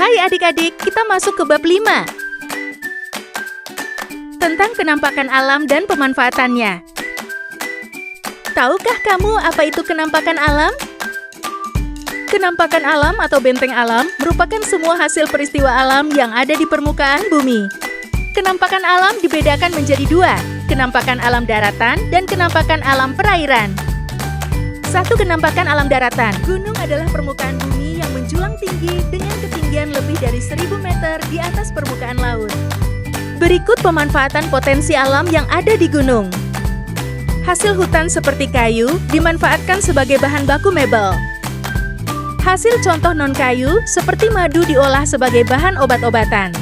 Hai adik-adik, kita masuk ke bab 5 tentang kenampakan alam dan pemanfaatannya. Tahukah kamu apa itu kenampakan alam? Kenampakan alam atau benteng alam merupakan semua hasil peristiwa alam yang ada di permukaan bumi. Kenampakan alam dibedakan menjadi dua, kenampakan alam daratan dan kenampakan alam perairan. Satu, kenampakan alam daratan. Gunung adalah permukaan bumi yang menjulang tinggi dengan ketinggian lebih dari 1000 meter di atas permukaan laut. Berikut pemanfaatan potensi alam yang ada di gunung. Hasil hutan seperti kayu dimanfaatkan sebagai bahan baku mebel. Hasil contoh non-kayu seperti madu diolah sebagai bahan obat-obatan.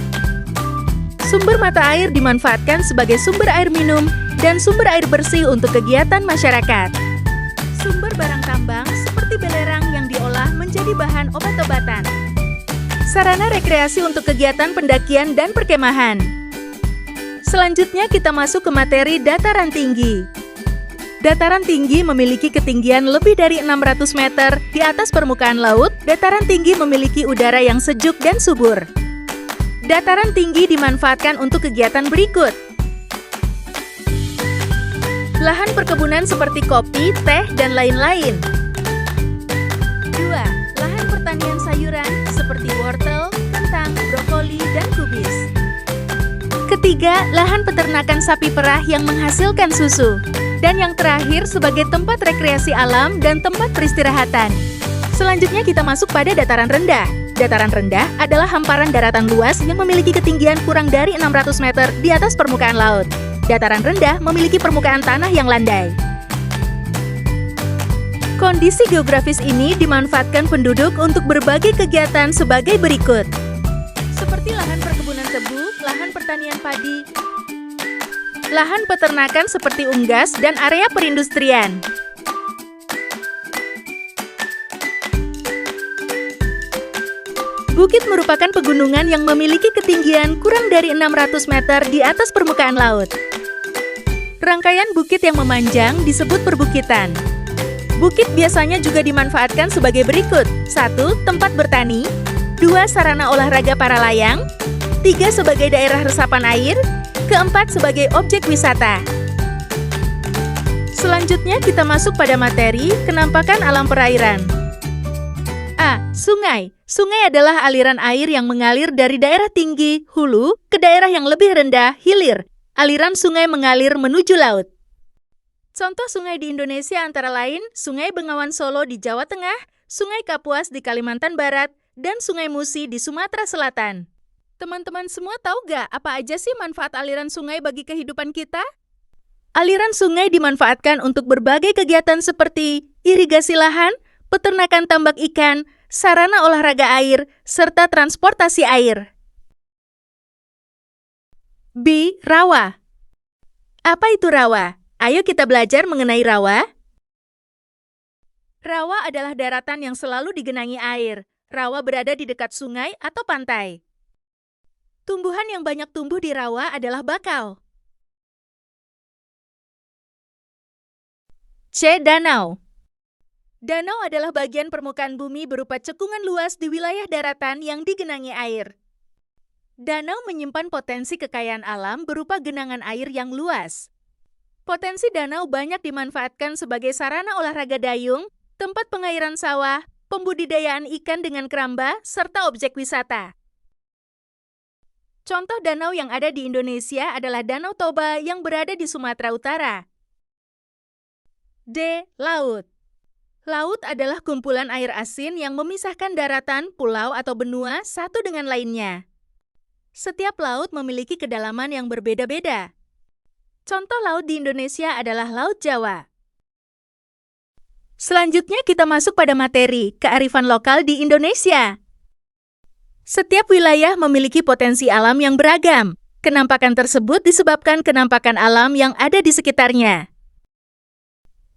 Sumber mata air dimanfaatkan sebagai sumber air minum dan sumber air bersih untuk kegiatan masyarakat. Sumber barang tambang seperti belerang yang diolah menjadi bahan obat-obatan. Sarana rekreasi untuk kegiatan pendakian dan perkemahan. Selanjutnya kita masuk ke materi dataran tinggi. Dataran tinggi memiliki ketinggian lebih dari 600 meter di atas permukaan laut. Dataran tinggi memiliki udara yang sejuk dan subur. Dataran tinggi dimanfaatkan untuk kegiatan berikut. Lahan perkebunan seperti kopi, teh, dan lain-lain. 2. Lahan pertanian sayuran seperti wortel, kentang, brokoli, dan kubis. Ketiga, lahan peternakan sapi perah yang menghasilkan susu. Dan yang terakhir sebagai tempat rekreasi alam dan tempat peristirahatan. Selanjutnya kita masuk pada dataran rendah. Dataran rendah adalah hamparan daratan luas yang memiliki ketinggian kurang dari 600 meter di atas permukaan laut. Dataran rendah memiliki permukaan tanah yang landai. Kondisi geografis ini dimanfaatkan penduduk untuk berbagai kegiatan sebagai berikut. Seperti lahan perkebunan tebu, lahan pertanian padi, lahan peternakan seperti unggas, dan area perindustrian. Bukit merupakan pegunungan yang memiliki ketinggian kurang dari 600 meter di atas permukaan laut. Rangkaian bukit yang memanjang disebut perbukitan. Bukit biasanya juga dimanfaatkan sebagai berikut. 1. Tempat bertani. 2. Sarana olahraga para layang. 3. Sebagai daerah resapan air. 4. Sebagai objek wisata. Selanjutnya kita masuk pada materi kenampakan alam perairan. A. Sungai. Sungai adalah aliran air yang mengalir dari daerah tinggi, hulu, ke daerah yang lebih rendah, hilir. Aliran sungai mengalir menuju laut. Contoh sungai di Indonesia antara lain Sungai Bengawan Solo di Jawa Tengah, Sungai Kapuas di Kalimantan Barat, dan Sungai Musi di Sumatera Selatan. Teman-teman semua tahu gak apa aja sih manfaat aliran sungai bagi kehidupan kita? Aliran sungai dimanfaatkan untuk berbagai kegiatan seperti irigasi lahan, peternakan tambak ikan, sarana olahraga air, serta transportasi air. B. Rawa. Apa itu rawa? Ayo kita belajar mengenai rawa. Rawa adalah daratan yang selalu digenangi air. Rawa berada di dekat sungai atau pantai. Tumbuhan yang banyak tumbuh di rawa adalah bakau. C. Danau. Danau adalah bagian permukaan bumi berupa cekungan luas di wilayah daratan yang digenangi air. Danau menyimpan potensi kekayaan alam berupa genangan air yang luas. Potensi danau banyak dimanfaatkan sebagai sarana olahraga dayung, tempat pengairan sawah, pembudidayaan ikan dengan keramba, serta objek wisata. Contoh danau yang ada di Indonesia adalah Danau Toba yang berada di Sumatera Utara. D. Laut. Laut adalah kumpulan air asin yang memisahkan daratan, pulau, atau benua satu dengan lainnya. Setiap laut memiliki kedalaman yang berbeda-beda. Contoh laut di Indonesia adalah Laut Jawa. Selanjutnya kita masuk pada materi kearifan lokal di Indonesia. Setiap wilayah memiliki potensi alam yang beragam. Kenampakan tersebut disebabkan kenampakan alam yang ada di sekitarnya.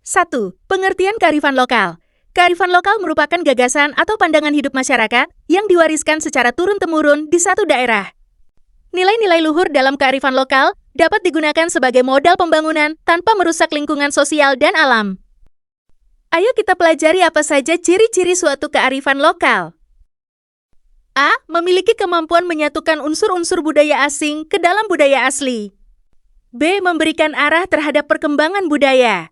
1. Pengertian kearifan lokal. Kearifan lokal merupakan gagasan atau pandangan hidup masyarakat yang diwariskan secara turun-temurun di satu daerah. Nilai-nilai luhur dalam kearifan lokal dapat digunakan sebagai modal pembangunan tanpa merusak lingkungan sosial dan alam. Ayo kita pelajari apa saja ciri-ciri suatu kearifan lokal. A. Memiliki kemampuan menyatukan unsur-unsur budaya asing ke dalam budaya asli. B. Memberikan arah terhadap perkembangan budaya.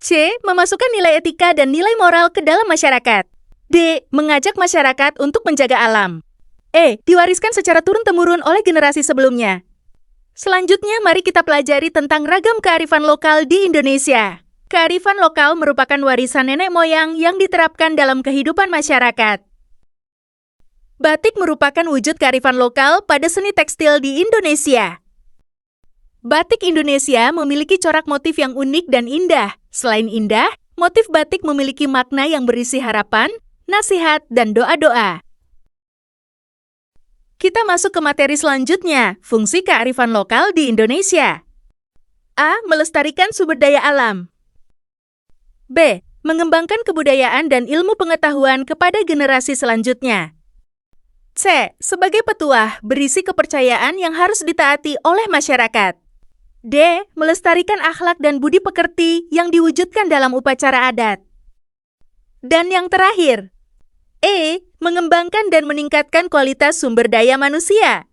C. Memasukkan nilai etika dan nilai moral ke dalam masyarakat. D. Mengajak masyarakat untuk menjaga alam. E. Diwariskan secara turun-temurun oleh generasi sebelumnya. Selanjutnya, mari kita pelajari tentang ragam kearifan lokal di Indonesia. Kearifan lokal merupakan warisan nenek moyang yang diterapkan dalam kehidupan masyarakat. Batik merupakan wujud kearifan lokal pada seni tekstil di Indonesia. Batik Indonesia memiliki corak motif yang unik dan indah. Selain indah, motif batik memiliki makna yang berisi harapan, nasihat, dan doa-doa. Kita masuk ke materi selanjutnya, fungsi kearifan lokal di Indonesia. A. Melestarikan sumber daya alam. B. Mengembangkan kebudayaan dan ilmu pengetahuan kepada generasi selanjutnya. C. Sebagai petuah, berisi kepercayaan yang harus ditaati oleh masyarakat. D. Melestarikan akhlak dan budi pekerti yang diwujudkan dalam upacara adat. Dan yang terakhir, E. Mengembangkan dan meningkatkan kualitas sumber daya manusia.